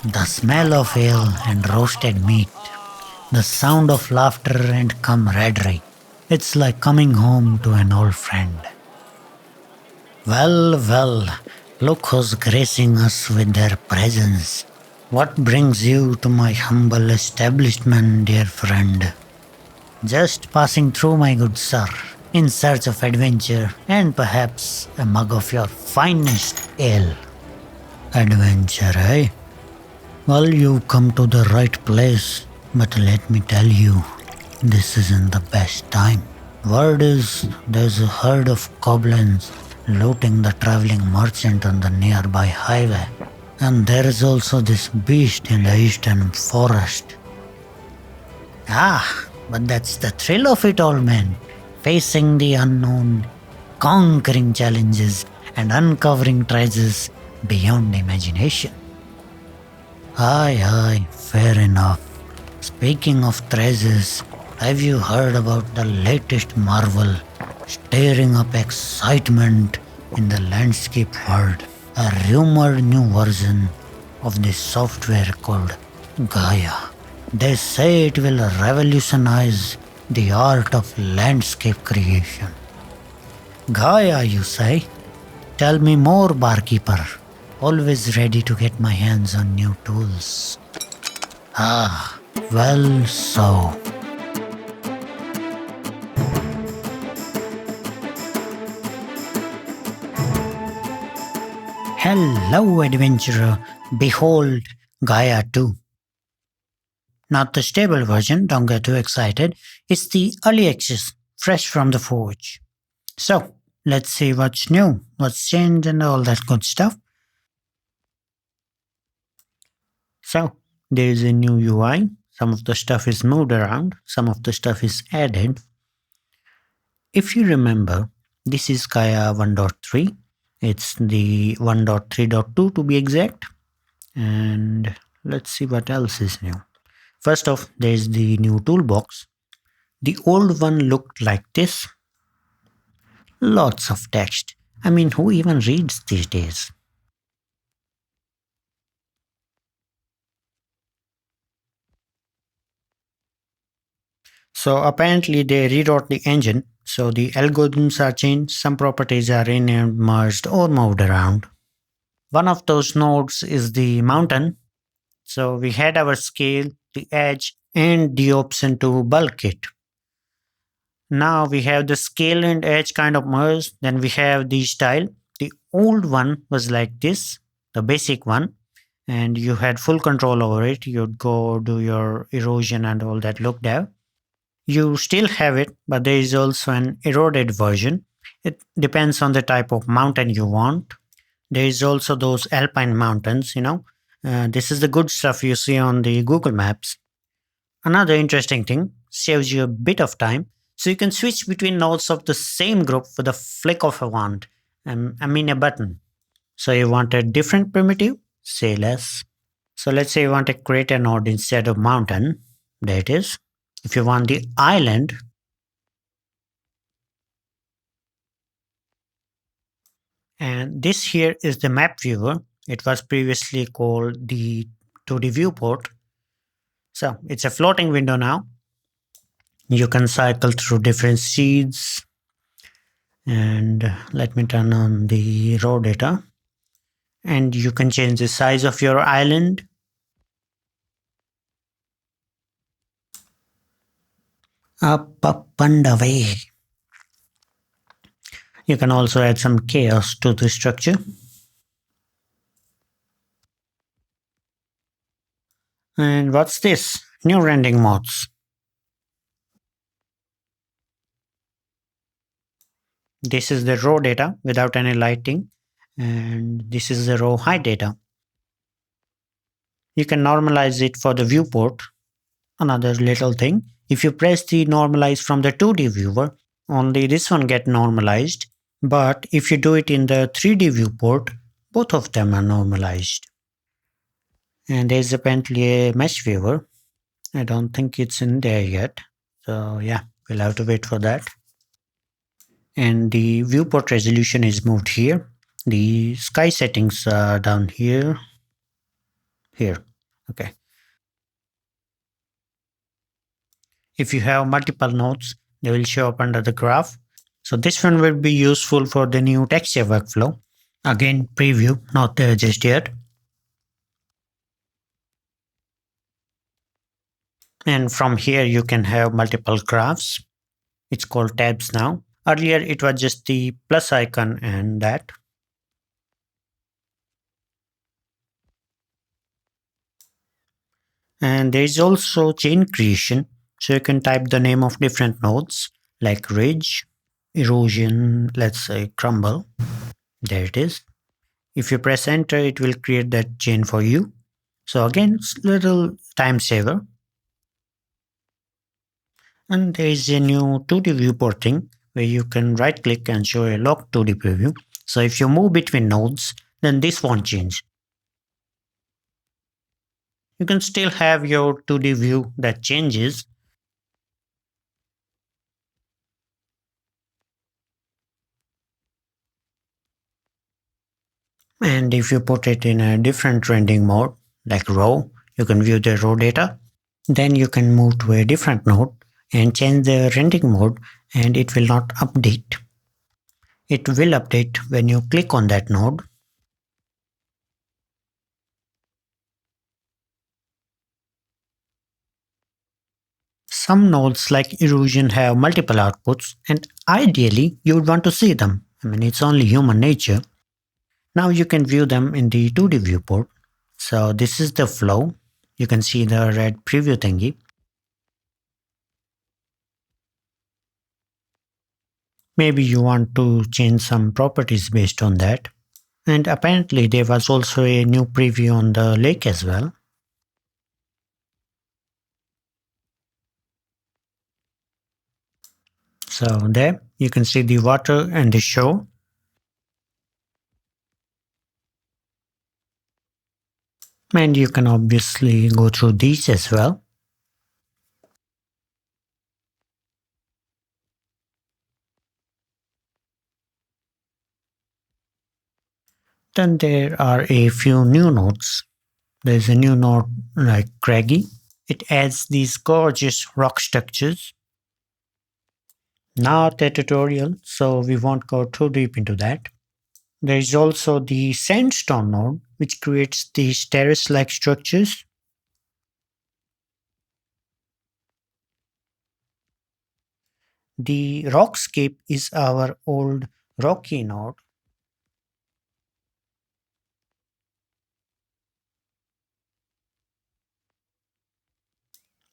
The smell of ale and roasted meat, the sound of laughter and camaraderie. It's like coming home to an old friend. Well, well, look who's gracing us with their presence. What brings you to my humble establishment, dear friend? Just passing through, my good sir, in search of adventure and perhaps a mug of your finest ale. Adventure, eh? Well, you've come to the right place, but let me tell you, this isn't the best time. Word is there's a herd of goblins looting the traveling merchant on the nearby highway. And there is also this beast in the eastern forest. Ah, but that's the thrill of it all, man. Facing the unknown, conquering challenges, and uncovering treasures beyond imagination. Aye, fair enough. Speaking of treasures, have you heard about the latest marvel stirring up excitement in the landscape world? A rumored new version of this software called Gaia. They say it will revolutionize the art of landscape creation. Gaia, you say? Tell me more, barkeeper. Always ready to get my hands on new tools. Ah, well, so. Hello, adventurer. Behold, Gaia 2. Not the stable version, don't get too excited. It's the early access, fresh from the forge. So, let's see what's new, what's changed, and all that good stuff. So, there is a new UI. Some of the stuff is moved around, some of the stuff is added. If you remember, this is Gaia 1.3. It's the 1.3.2 to be exact. And let's see what else is new. First off, there's the new toolbox. The old one looked like this. Lots of text. I mean, who even reads these days? So apparently they rewrote the engine, so the algorithms are changed, some properties are renamed, merged, or moved around. One of those nodes is the mountain. So we had our scale, the edge, and the option to bulk it. Now we have the scale and edge kind of merged. Then we have the style. The old one was like this, the basic one, and you had full control over it. You'd go do your erosion and all that look there. You still have it, but there is also an eroded version. It depends on the type of mountain you want. There is also those alpine mountains. This is the good stuff you see on the Google Maps. Another interesting thing, saves you a bit of time, so you can switch between nodes of the same group with a flick of a wand. I mean a button. So you want a different primitive? Say less. So let's say you want to create a node instead of mountain. There it is. If you want the island, and this here is the map viewer. It was previously called the 2D viewport. So it's a floating window now. You can cycle through different seeds. And let me turn on the raw data. And you can change the size of your island. Up and away. You can also add some chaos to the structure. And what's this? New rendering modes. This is the raw data without any lighting, and this is the raw high data. You can normalize it for the viewport. Another little thing, if you press the normalize from the 2D viewer, only this one get normalized, but if you do it in the 3D viewport, both of them are normalized. And there's apparently a mesh viewer. I don't think it's in there yet, so yeah, we'll have to wait for that. And the viewport resolution is moved here. The sky settings are down here, here. Okay. If you have multiple nodes, they will show up under the graph. So this one will be useful for the new texture workflow. Again, preview, not there just yet. And from here, you can have multiple graphs. It's called tabs now. Earlier, it was just the plus icon and that. And there is also chain creation. So you can type the name of different nodes like ridge, erosion, let's say crumble. There it is. If you press enter, it will create that chain for you. So again, it's little time saver. And there is a new 2D viewport thing where you can right click and show a locked 2D preview. So if you move between nodes, then this won't change. You can still have your 2D view that changes. And if you put it in a different rendering mode, like raw, you can view the raw data. Then you can move to a different node and change the rendering mode, and it will not update. It will update when you click on that node. Some nodes like erosion have multiple outputs, and ideally you would want to see them. I mean, it's only human nature. Now you can view them in the 2D viewport. So this is the flow. You can see the red preview thingy. Maybe you want to change some properties based on that. And apparently there was also a new preview on the lake as well. So there you can see the water and the shore. And you can obviously go through these as well. Then there are a few new nodes. There's a new node like Craggy. It adds these gorgeous rock structures. Not a tutorial, so we won't go too deep into that. There is also the sandstone node, which creates these terrace-like structures. The rockscape is our old rocky node.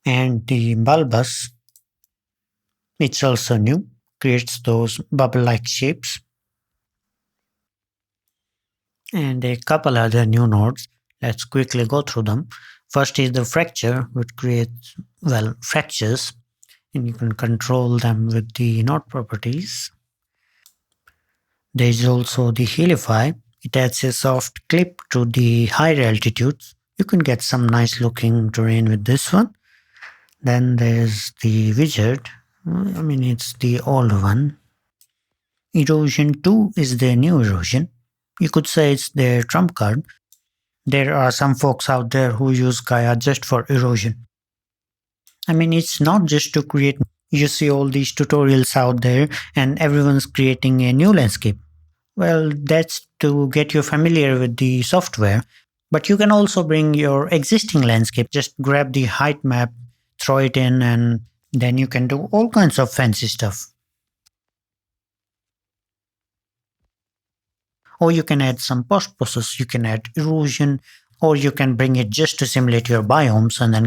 And the bulbous, it's also new, creates those bubble-like shapes. And a couple other new nodes. Let's quickly go through them. First is the fracture, which creates, well, fractures, and you can control them with the node properties. There is also the helify. It adds a soft clip to the higher altitudes. You can get some nice looking terrain with this one. Then there's the wizard. I mean, it's the old one. Erosion 2 is the new erosion. You could say it's their trump card. There are some folks out there who use Gaia just for erosion. I mean, it's not just to create, you see all these tutorials out there and everyone's creating a new landscape. Well, that's to get you familiar with the software, but you can also bring your existing landscape, just grab the height map, throw it in, and then you can do all kinds of fancy stuff. Or you can add some post process, you can add erosion, or you can bring it just to simulate your biomes and then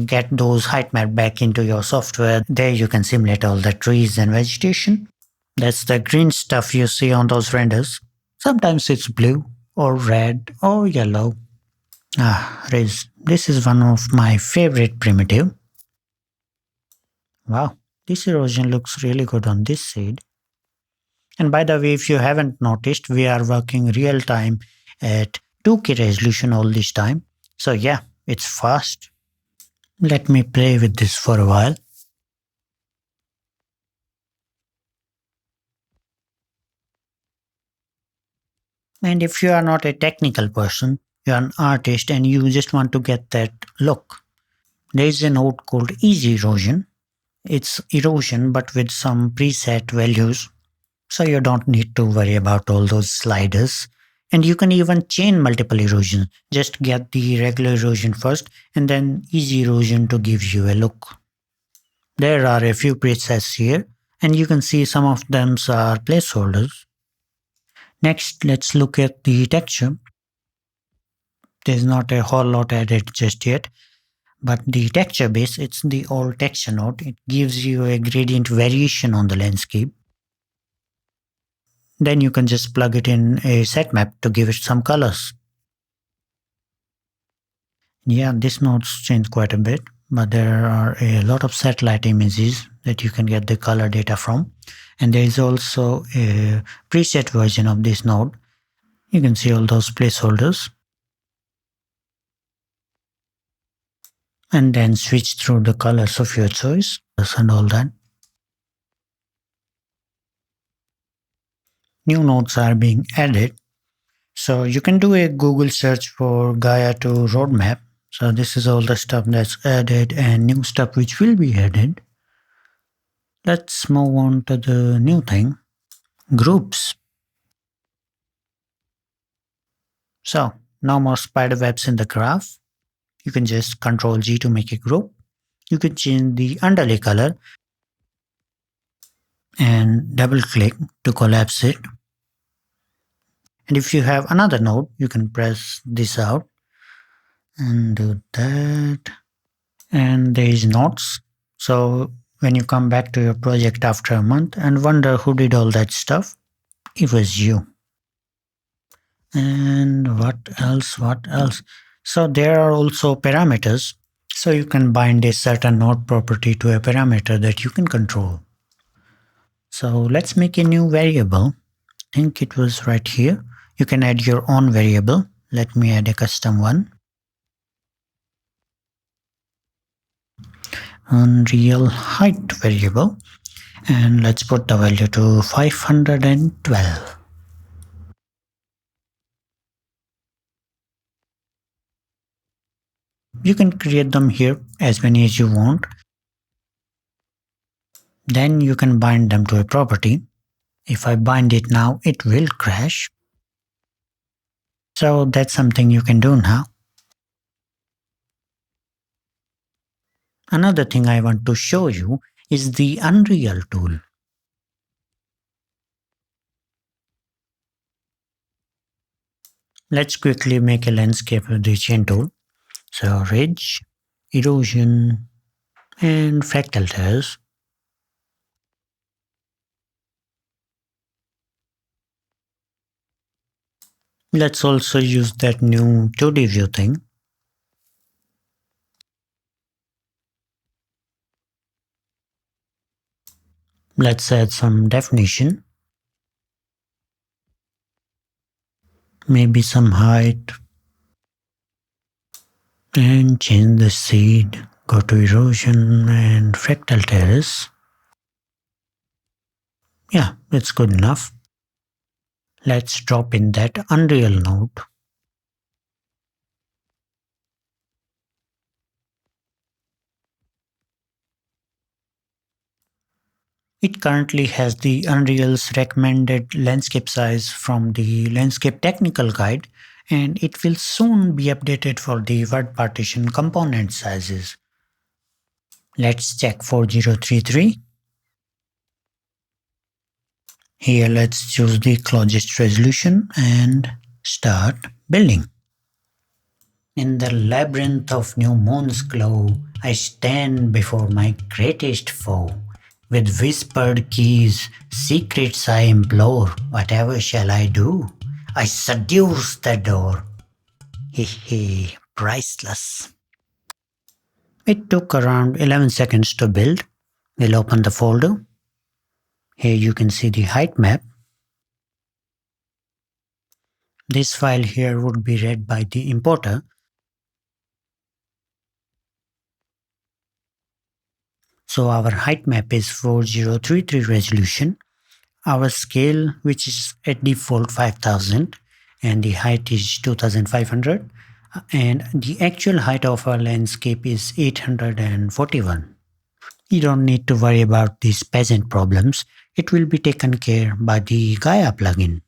get those height map back into your software. There you can simulate all the trees and vegetation. That's the green stuff you see on those renders. Sometimes it's blue or red or yellow. Ah, Riz, this is one of my favorite primitive. Wow, this erosion looks really good on this side. And by the way, if you haven't noticed, we are working real time at 2K resolution all this time. So yeah, it's fast. Let me play with this for a while. And if you are not a technical person, you are an artist and you just want to get that look, there is a node called Easy Erosion. It's erosion but with some preset values, so you don't need to worry about all those sliders. And you can even chain multiple erosions. Just get the regular erosion first and then easy erosion to give you a look. There are a few presets here, and you can see some of them are placeholders. Next, let's look at the texture. There's not a whole lot added just yet, but the texture base, it's the old texture node. It gives you a gradient variation on the landscape. Then you can just plug it in a set map to give it some colors. Yeah, this node's changed quite a bit, but there are a lot of satellite images that you can get the color data from. And there is also a preset version of this node. You can see all those placeholders. And then switch through the colors of your choice and all that. New nodes are being added. So you can do a Google search for Gaia 2 roadmap. So this is all the stuff that's added and new stuff which will be added. Let's move on to the new thing, groups. So no more spider webs in the graph. You can just Control G to make a group. You can change the underlay color and double click to collapse it. And if you have another node, you can press this out and do that. And there is nodes. So when you come back to your project after a month and wonder who did all that stuff, it was you. And what else? What else? So there are also parameters. So you can bind a certain node property to a parameter that you can control. So let's make a new variable. I think it was right here. You can add your own variable. Let me add a custom one. Unreal height variable. And let's put the value to 512. You can create them here as many as you want. Then you can bind them to a property. If I bind it now, it will crash. So that's something you can do now. Another thing I want to show you is the Unreal tool. Let's quickly make a landscape with the chain tool. So ridge, erosion, and fractal tiles. Let's also use that new 2D view thing. Let's add some definition. Maybe some height. And change the seed. Go to erosion and fractal terrace. Yeah, it's good enough. Let's drop in that Unreal node. It currently has the Unreal's recommended landscape size from the Landscape Technical Guide, and it will soon be updated for the word partition component sizes. Let's check 4033. Here let's choose the closest resolution and start building. In the labyrinth of new moon's glow, I stand before my greatest foe. With whispered keys, secrets I implore. Whatever shall I do? I seduce the door. Hehe, priceless. It took around 11 seconds to build. We'll open the folder. Here you can see the height map. This file here would be read by the importer. So our height map is 4033 resolution. Our scale, which is at default 5000, and the height is 2500, and the actual height of our landscape is 841. You don't need to worry about these peasant problems. It will be taken care by the Gaia plugin.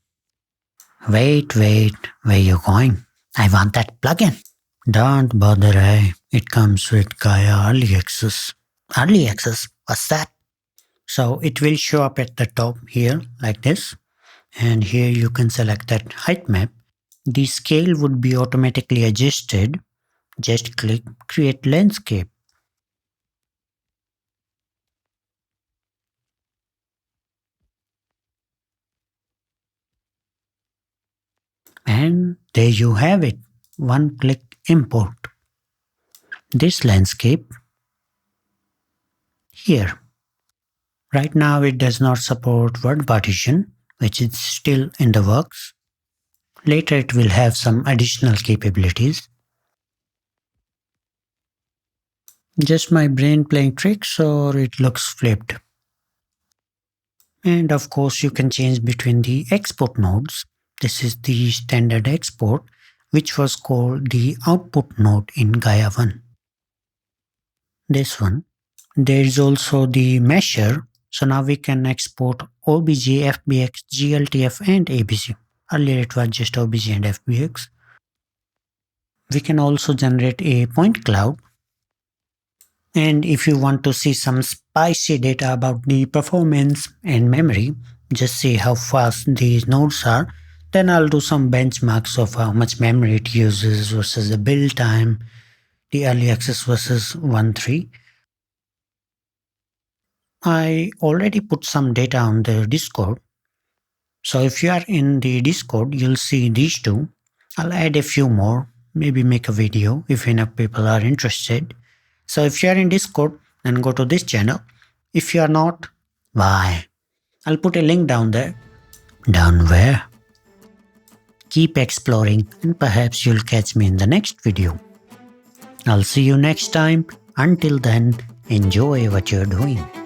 Wait, where you going? I want that plugin. Don't bother, it comes with Gaia Early Access. Early Access? What's that? So it will show up at the top here like this, and here you can select that height map. The scale would be automatically adjusted. Just click Create Landscape. And there you have it. One click import. This landscape here. Right now it does not support word partition, which is still in the works. Later it will have some additional capabilities. Just my brain playing tricks, or it looks flipped. And of course you can change between the export nodes. This is the standard export, which was called the output node in Gaia 1. This one. There is also the mesher. So now we can export OBJ, FBX, GLTF and ABC. Earlier it was just OBJ and FBX. We can also generate a point cloud. And if you want to see some spicy data about the performance and memory, just see how fast these nodes are, then I'll do some benchmarks of how much memory it uses versus the build time, the early access versus 1.3. I already put some data on the Discord. So if you are in the Discord, you'll see these two. I'll add a few more, maybe make a video if enough people are interested. So if you are in Discord, then go to this channel. If you are not, why? I'll put a link down there. Down where? Keep exploring and perhaps you'll catch me in the next video. I'll see you next time. Until then, enjoy what you're doing.